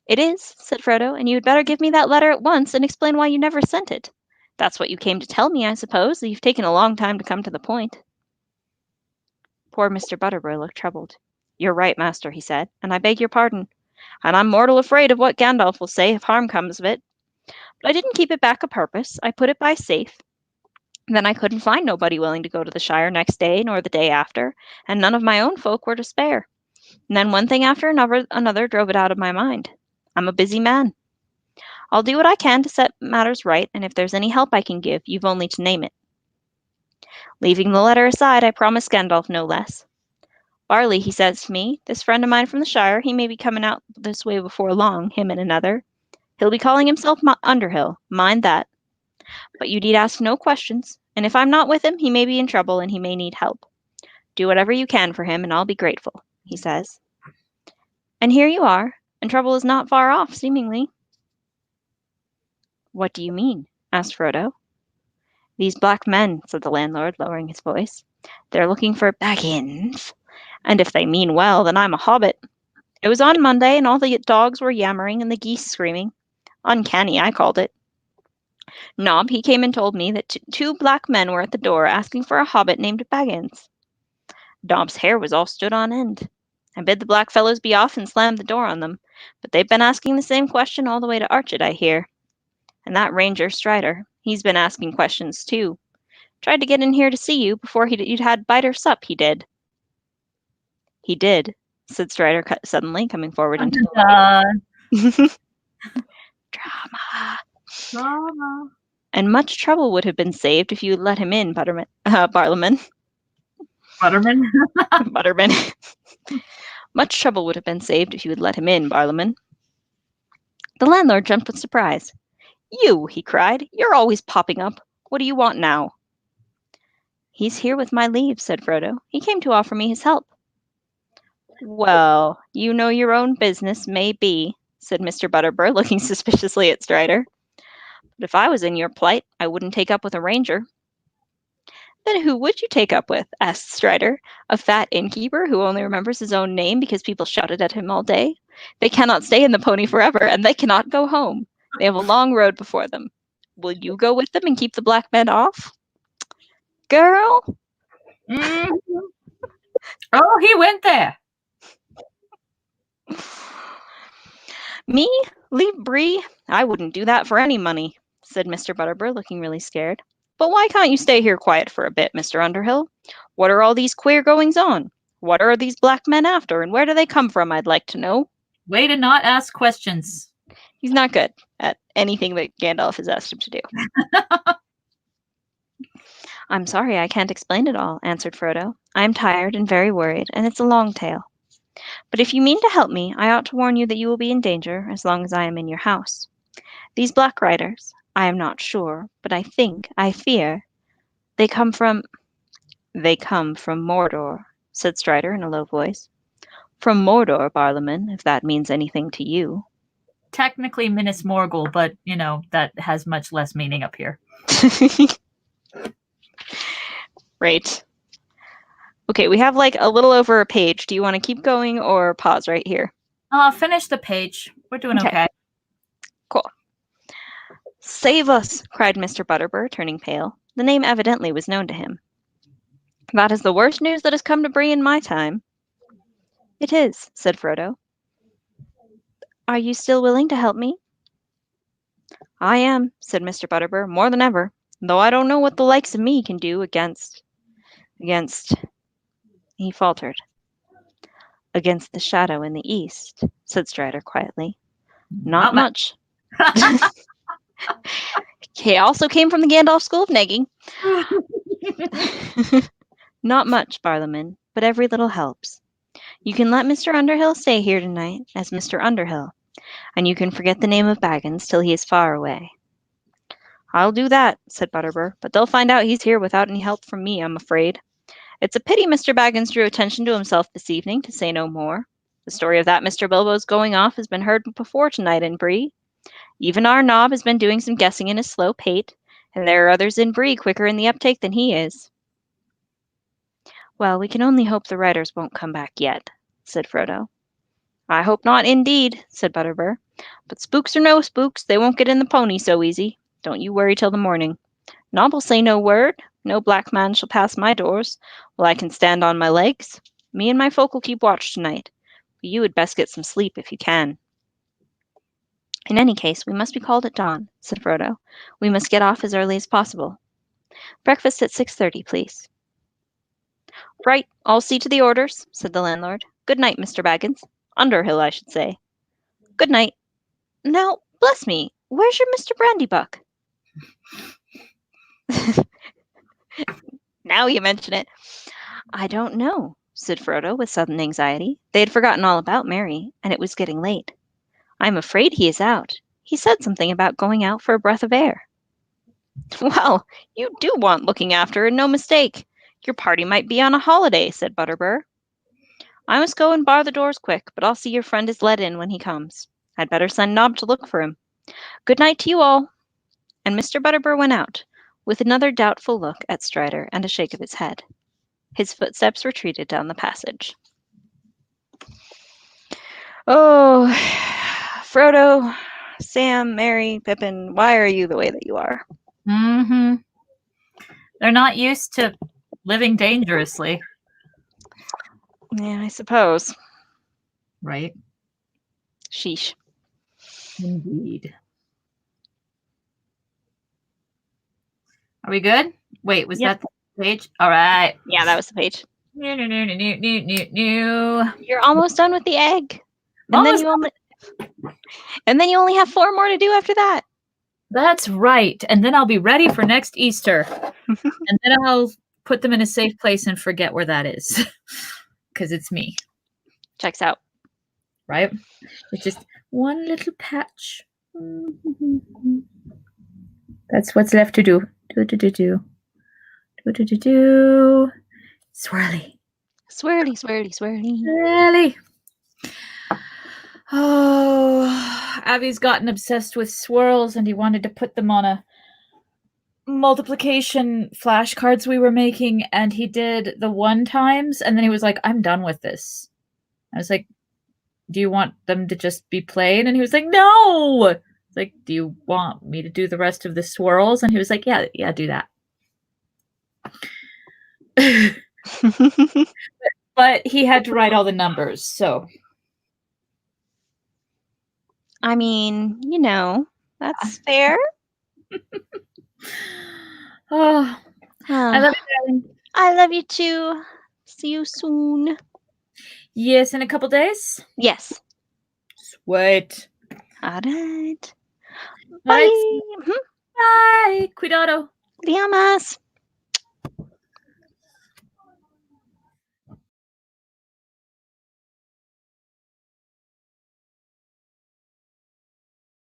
It is, said Frodo, and you had better give me that letter at once and explain why you never sent it. That's what you came to tell me, I suppose. You've taken a long time to come to the point. Poor Mr. Butterbur looked troubled. You're right, master, he said, and I beg your pardon. And I'm mortal afraid of what Gandalf will say if harm comes of it. But I didn't keep it back a purpose. I put it by safe. Then I couldn't find nobody willing to go to the Shire next day nor the day after, and none of my own folk were to spare. And then one thing after another drove it out of my mind. I'm a busy man. I'll do what I can to set matters right, and if there's any help I can give, you've only to name it. Leaving the letter aside, I promised Gandalf no less. Barley, he says to me, this friend of mine from the Shire, he may be coming out this way before long, him and another. He'll be calling himself Underhill, mind that. But you need ask no questions, and if I'm not with him, he may be in trouble and he may need help. Do whatever you can for him, and I'll be grateful, he says. And here you are, and trouble is not far off, seemingly. What do you mean? Asked Frodo. These black men, said the landlord, lowering his voice. They're looking for Baggins. And if they mean well, then I'm a hobbit. It was on Monday, and all the dogs were yammering and the geese screaming. Uncanny, I called it. Nob, he came and told me that two black men were at the door asking for a hobbit named Baggins. Nob's hair was all stood on end. I bid the black fellows be off and slammed the door on them, but they've been asking the same question all the way to Archit, I hear. And that Ranger Strider, he's been asking questions too. Tried to get in here to see you before you'd had bite or sup, he did. He did, said Strider suddenly, coming forward into the light. Drama. Drama. And much trouble would have been saved if you had let him in, Bartleman. Butterman. Much trouble would have been saved if you had let him in, Bartleman. The landlord jumped with surprise. You, he cried. You're always popping up. What do you want now? He's here with my leave, said Frodo. He came to offer me his help. Well, you know your own business, may be, said Mr. Butterbur, looking suspiciously at Strider. But if I was in your plight, I wouldn't take up with a ranger. Then who would you take up with? Asked Strider, a fat innkeeper who only remembers his own name because people shouted at him all day. They cannot stay in the pony forever, and they cannot go home. They have a long road before them. Will you go with them and keep the black men off? Girl? Mm-hmm. Oh, he went there. Me? Leave Bree? I wouldn't do that for any money, said Mr. Butterbur, looking really scared. But why can't you stay here quiet for a bit, Mr. Underhill? What are all these queer goings-on? What are these black men after, and where do they come from, I'd like to know? Way to not ask questions. He's not good at anything that Gandalf has asked him to do. I'm sorry, I can't explain it all, answered Frodo. I am tired and very worried, and it's a long tale. But if you mean to help me, I ought to warn you that you will be in danger as long as I am in your house. These black riders, I am not sure, but I fear, they come from Mordor, said Strider in a low voice. From Mordor, Bartleman, if that means anything to you. Technically Minas Morgul, but, that has much less meaning up here. Right. Okay, we have like a little over a page. Do you want to keep going or pause right here? Finish the page. We're doing okay. Cool. Save us, cried Mr. Butterbur, turning pale. The name evidently was known to him. That is the worst news that has come to Bree in my time. It is, said Frodo. Are you still willing to help me? I am, said Mr. Butterbur, more than ever, though I don't know what the likes of me can do against... He faltered. Against the shadow in the east, said Strider quietly. Not much. He also came from the Gandalf School of Negging. Not much, Bartleman, but every little helps. You can let Mr. Underhill stay here tonight as Mr. Underhill, and you can forget the name of Baggins till he is far away. I'll do that, said Butterbur, but they'll find out he's here without any help from me, I'm afraid. It's a pity Mr. Baggins drew attention to himself this evening, to say no more. The story of that Mr. Bilbo's going off has been heard before tonight in Bree. Even our Nob has been doing some guessing in his slow pate, and there are others in Bree quicker in the uptake than he is. Well, we can only hope the riders won't come back yet, said Frodo. I hope not, indeed, said Butterbur. But spooks or no spooks, they won't get in the pony so easy. Don't you worry till the morning. Nob will say no word. No black man shall pass my doors, while I can stand on my legs. Me and my folk will keep watch tonight. But you had best get some sleep if you can. In any case, we must be called at dawn, said Frodo. We must get off as early as possible. Breakfast at 6:30, please. Right, I'll see to the orders, said the landlord. Good night, Mr. Baggins. Underhill, I should say. Good night. Now, bless me, where's your Mr. Brandybuck? Now you mention it. I don't know, said Frodo with sudden anxiety. They had forgotten all about Merry, and it was getting late. I'm afraid he is out. He said something about going out for a breath of air. Well, you do want looking after, and no mistake. Your party might be on a holiday, said Butterbur. I must go and bar the doors quick, but I'll see your friend is let in when he comes. I'd better send Nob to look for him. Good night to you all. And Mr. Butterbur went out, with another doubtful look at Strider and a shake of his head. His footsteps retreated down the passage. Oh, Frodo, Sam, Merry, Pippin, why are you the way that you are? Mm-hmm. They're not used to living dangerously. Yeah, I suppose. Right? Sheesh. Indeed. Are we good? Wait, was Yep. that the page? All right. Yeah, that was the page. New. You're almost done with the egg. And Almost then you only have 4 more to do after that. That's right. And then I'll be ready for next Easter. And then I'll put them in a safe place and forget where that is. Because it's me. Checks out. Right? It's just one little patch. That's what's left to do. Do. Swirly. Swirly, swirly, swirly. Swirly. Oh, Abby's gotten obsessed with swirls and he wanted to put them on a multiplication flashcards we were making, and he did the 1 times and then he was like, I'm done with this. I was like, do you want them to just be plain? And he was like, no. It's like, do you want me to do the rest of the swirls? And he was like, yeah, do that. But he had to write all the numbers, so I mean, that's fair. Oh, I love you, darling. I love you too. See you soon. Yes, in a couple days? Yes. Sweet. All right. Bye. Bye. Bye. Cuidado. Te amas.